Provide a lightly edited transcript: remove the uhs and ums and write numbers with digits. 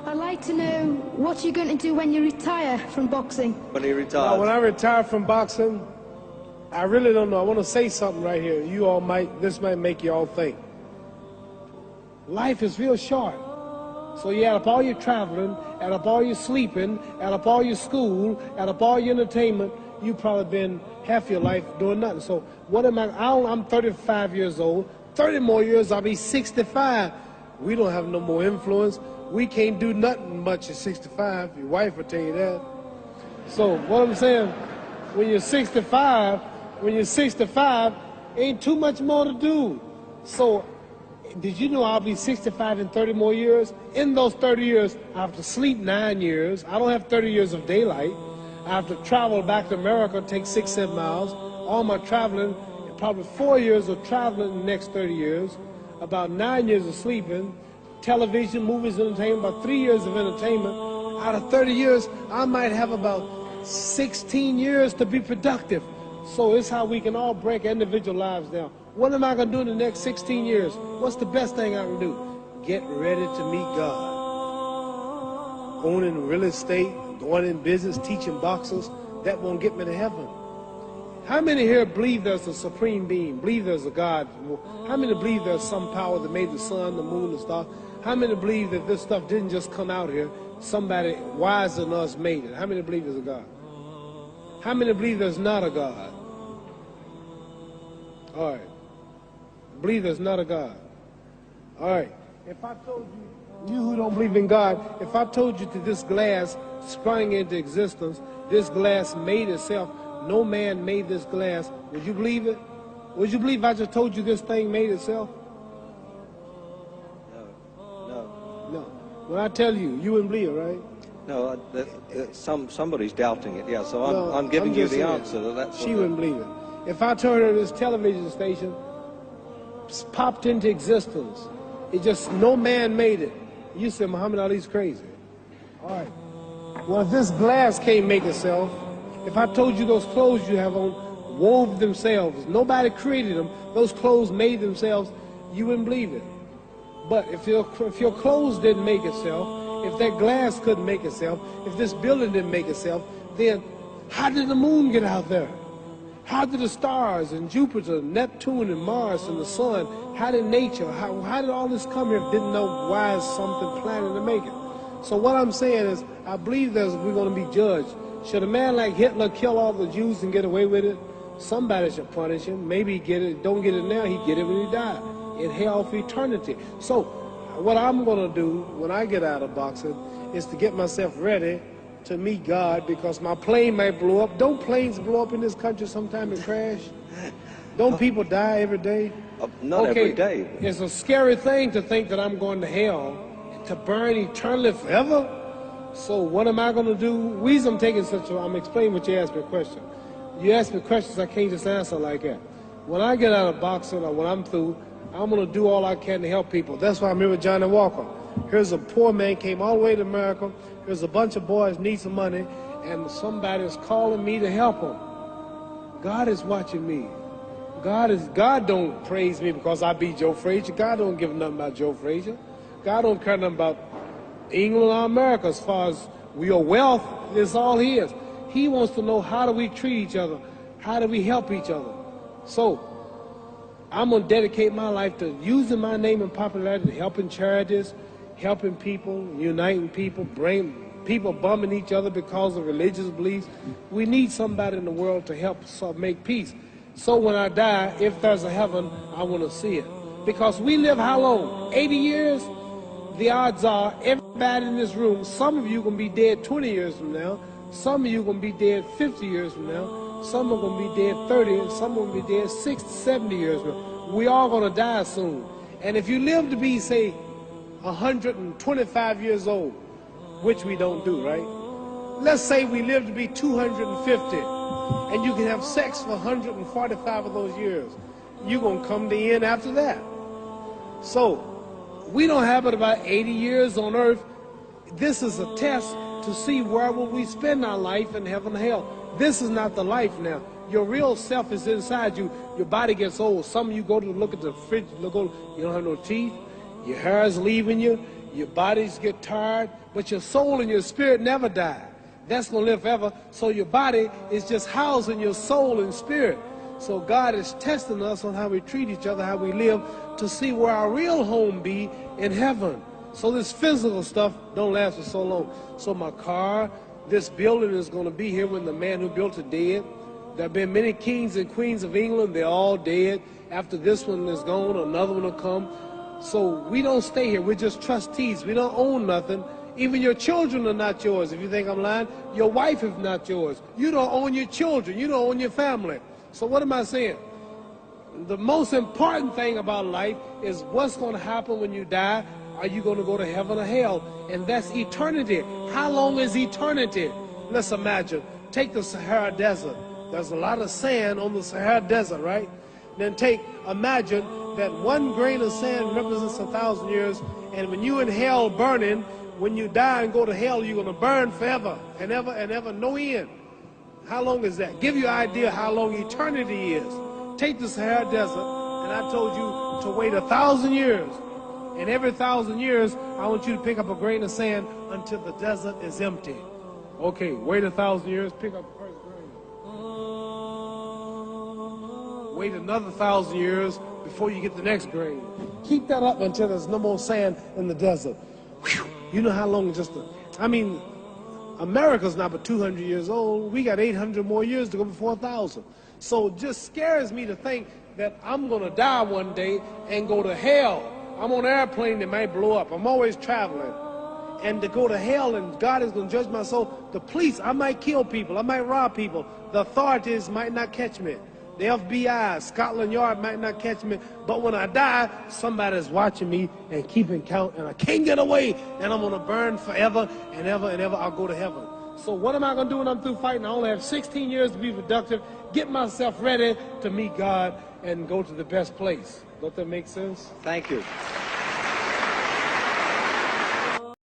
I'd like to know what you're going to do when you retire from boxing. When he retires? When I retire from boxing, I really don't know. I want to say something right here. This might make you all think. Life is real short. So you add up all your traveling, add up all your sleeping, add up all your school, add up all your entertainment, you've probably been half your life doing nothing. So what am I'm 35 years old. 30 more years, I'll be 65. We don't have no more influence. We can't do nothing much at 65. Your wife will tell you that. So what I'm saying, when you're 65, ain't too much more to do. So did you know I'll be 65 in 30 more years? In those 30 years, I have to sleep 9 years. I don't have 30 years of daylight. I have to travel back to America, take 6-7 miles. All my traveling, probably 4 years of traveling in the next 30 years, about 9 years of sleeping, television, movies, entertainment, about 3 years of entertainment. Out of 30 years, I might have about 16 years to be productive. So it's how we can all break individual lives down. What am I going to do in the next 16 years? What's the best thing I can do? Get ready to meet God. Owning real estate, going in business, teaching boxers, that won't get me to heaven. How many here believe there's a supreme being, believe there's a God? How many believe there's some power that made the sun, the moon, the stars? How many believe that this stuff didn't just come out here? Somebody wiser than us made it. How many believe there's a God? How many believe there's not a God? All right. Believe there's not a God. All right. If I told you who don't believe in God, if I told you that this glass sprang into existence, this glass made itself, no man made this glass, would you believe it? Would you believe I just told you this thing made itself? No. When I tell you, you wouldn't believe it, right? No, somebody's doubting it, yeah, so I'm giving you the answer. She wouldn't believe it. If I told her this television station popped into existence, it just, no man made it, you said Muhammad Ali's crazy. All right. Well, if this glass can't make itself, if I told you those clothes you have on wove themselves, nobody created them, those clothes made themselves, you wouldn't believe it. But if your clothes didn't make itself, if that glass couldn't make itself, if this building didn't make itself, then how did the moon get out there? How did the stars and Jupiter, Neptune and Mars and the sun, how did nature, how did all this come here if didn't know why is something planning to make it? So what I'm saying is, I believe we're going to be judged. Should a man like Hitler kill all the Jews and get away with it? Somebody should punish him. Maybe he get it, don't get it now, he get it when he died. In hell for eternity. So what I'm going to do when I get out of boxing is to get myself ready to meet God, because my plane might blow up. Don't planes blow up in this country sometime and crash? Don't people die every day? Not every day. It's a scary thing to think that I'm going to hell to burn eternally forever. So what am I going to do? Reason I'm taking I'm explaining what you asked me a question. You ask me questions, I can't just answer like that. When I get out of boxing or when I'm through, I'm going to do all I can to help people. That's why I'm here with Johnny Walker. Here's a poor man, came all the way to America. Here's a bunch of boys need some money, and somebody is calling me to help them. God is watching me. God don't praise me because I beat Joe Frazier. God don't give nothing about Joe Frazier. God don't care nothing about England or America as far as your wealth is all his. He wants to know, how do we treat each other? How do we help each other? So I'm going to dedicate my life to using my name and popularity, helping charities, helping people, uniting people, bring people bumming each other because of religious beliefs. We need somebody in the world to help make peace. So when I die, if there's a heaven, I want to see it. Because we live how long? 80 years? The odds are everybody in this room, some of you are going to be dead 20 years from now, some of you are going to be dead 50 years from now, some are going to be dead 30, and some are going to be dead 60, 70 years from now. We all going to die soon. And if you live to be, say, 125 years old, which we don't do, right? Let's say we live to be 250, and you can have sex for 145 of those years. You're going to come to the end after that. So we don't have but about 80 years on earth. This is a test to see where will we spend our life in heaven and hell. This is not the life now. Your real self is inside you. Your body gets old. Some of you go to look at the fridge, you don't have no teeth. Your hair is leaving you. Your bodies get tired, but your soul and your spirit never die. That's going to live forever. So your body is just housing your soul and spirit. So God is testing us on how we treat each other, how we live, to see where our real home be in heaven. So this physical stuff don't last for so long. So my car, this building is going to be here when the man who built it dead. There have been many kings and queens of England. They're all dead. After this one is gone, another one will come. So we don't stay here. We're just trustees. We don't own nothing. Even your children are not yours. If you think I'm lying, your wife is not yours. You don't own your children. You don't own your family. So what am I saying? The most important thing about life is what's going to happen when you die. Are you going to go to heaven or hell? And that's eternity. How long is eternity? Let's imagine. Take the Sahara Desert. There's a lot of sand on the Sahara Desert, right? Then imagine that one grain of sand represents 1,000 years, and when you in hell burning, when you die and go to hell, you're going to burn forever and ever, no end. How long is that? Give you an idea how long eternity is. Take the Sahara Desert, and I told you to wait 1,000 years. And every 1,000 years, I want you to pick up a grain of sand until the desert is empty. Okay, wait 1,000 years, pick up the first grain. Wait another 1,000 years before you get the next grain. Keep that up until there's no more sand in the desert. Whew. You know how long America's not but 200 years old. We got 800 more years to go before 1,000. So it just scares me to think that I'm going to die one day and go to hell. I'm on an airplane that might blow up. I'm always traveling. And to go to hell and God is going to judge my soul. The police, I might kill people. I might rob people. The authorities might not catch me. The FBI, Scotland Yard might not catch me. But when I die, somebody's watching me and keeping count. And I can't get away. And I'm going to burn forever and ever and ever. I'll go to heaven. So what am I going to do when I'm through fighting? I only have 16 years to be productive. Get myself ready to meet God and go to the best place. Don't that make sense? Thank you.